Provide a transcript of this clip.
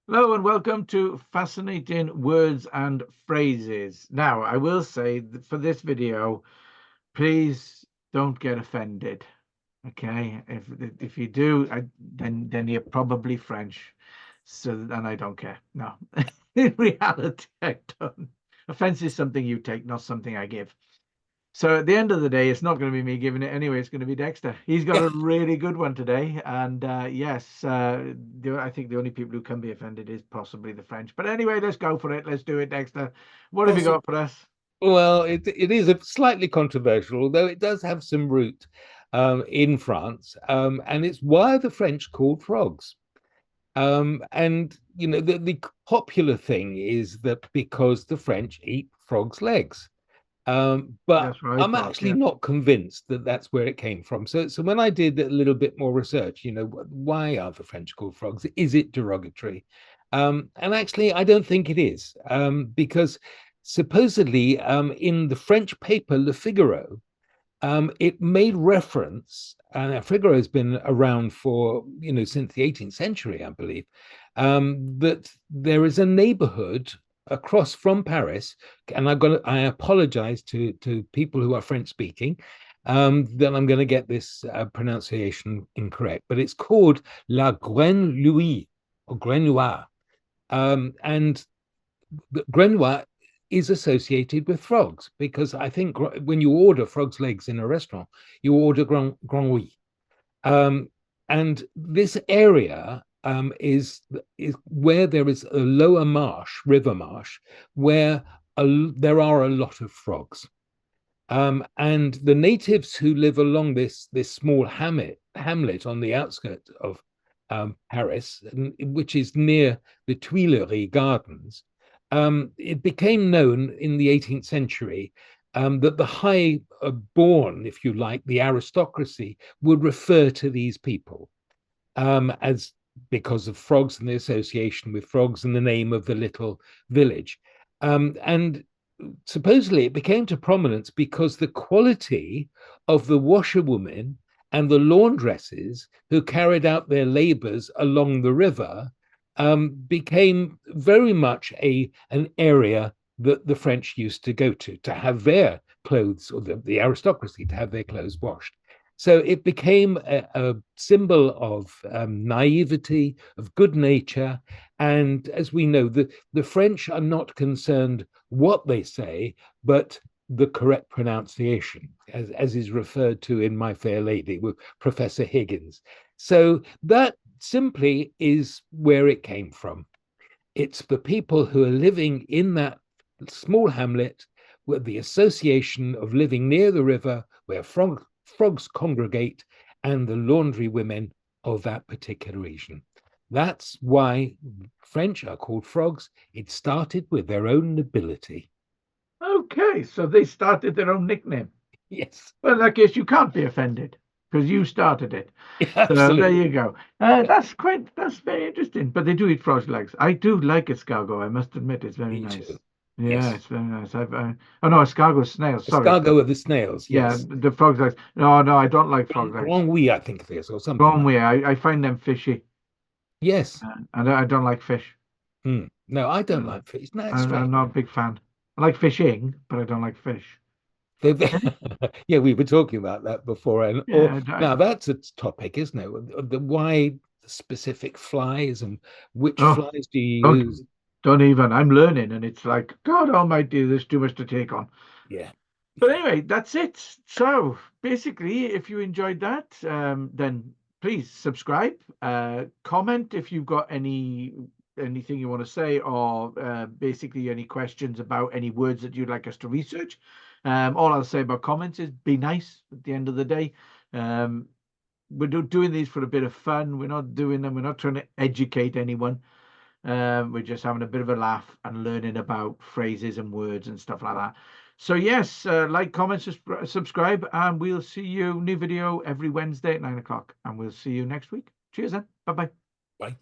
Hello and welcome to Fascinating Words and Phrases. Now, I will say that for this video, please don't get offended. Okay, if you do, then you're probably French. So, and I don't care. No, in reality, I don't. Offense is something you take, not something I give. So at the end of the day, it's not going to be me giving it anyway. It's going to be Dexter. He's got a really good one today. And yes, I think the only people who can be offended is possibly the French. But anyway, let's go for it. Let's do it, Dexter. What have you Awesome. got for us? Well, it is a slightly controversial, although it does have some root in France, and it's why are the French called frogs? And the popular thing is that because the French eat frogs' legs, but That's what I I'm thought. actually Yeah. not convinced that that's where it came from. So when I did a little bit more research, why are the French called frogs? Is it derogatory? And actually, I don't think it is, because supposedly in the French paper Le Figaro, it made reference, and Figaro has been around for, since the 18th century, I believe, that there is a neighborhood across from Paris, and I apologize to people who are French speaking, that I'm going to get this pronunciation incorrect, but it's called La Grenouille or Grenouille. And Grenouille is associated with frogs because I think when you order frog's legs in a restaurant, you order grenouille. Um, and this area is where there is a lower marsh, river marsh, where there are a lot of frogs. And the natives who live along this small hamlet on the outskirts of Paris, which is near the Tuileries Gardens, it became known in the 18th century that the high born, if you like, the aristocracy, would refer to these people as because of frogs and the association with frogs and the name of the little village. And supposedly it became to prominence because the quality of the washerwomen and the laundresses who carried out their labors along the river became very much an area that the French used to go to have their clothes, or the aristocracy to have their clothes washed. So it became a symbol of naivety, of good nature. And as we know, the French are not concerned what they say, but the correct pronunciation, as is referred to in My Fair Lady with Professor Higgins. So that simply is where it came from. It's the people who are living in that small hamlet with the association of living near the river where frogs congregate and the laundry women of that particular region. That's why French are called frogs. It started with their own nobility. Okay, so they started their own nickname. Yes, Well, in that case, you can't be offended because you started it. So there absolutely. you go. That's very interesting. But they do eat frog's legs. I do like escargot. I must admit, it's very Me nice. too. Yeah, Yes. it's very nice. Oh no, escargot is snails. Sorry. Escargot of the snails. Yeah, Yes. the frog's legs. No, no, I don't like frog's legs. Grenouille, I think it is, or something Wrong like way. that. I find them fishy. Yes. And I don't like fish. No, I don't Uh, like fish. No, it's I'm strange. not a big fan. I like fishing, but I don't like fish. Yeah, we were talking about that before. And or Yeah, now that's a topic, isn't it? The why specific flies and which oh, flies do you don't use? don't even. I'm learning, and it's like God Almighty. There's too much to take on. Yeah, But yeah. anyway, that's it. So basically, if you enjoyed that, then please subscribe, comment if you've got anything you want to say, or basically any questions about any words that you'd like us to research. All I'll say about comments is be nice at the end of the day. Um, we're doing these for a bit of fun. We're not doing them. We're not trying to educate anyone. We're just having a bit of a laugh and learning about phrases and words and stuff like that. So yes, like, comment, subscribe, and we'll see you. New video every Wednesday at 9 o'clock, and we'll see you next week. Cheers then. Bye bye. Bye.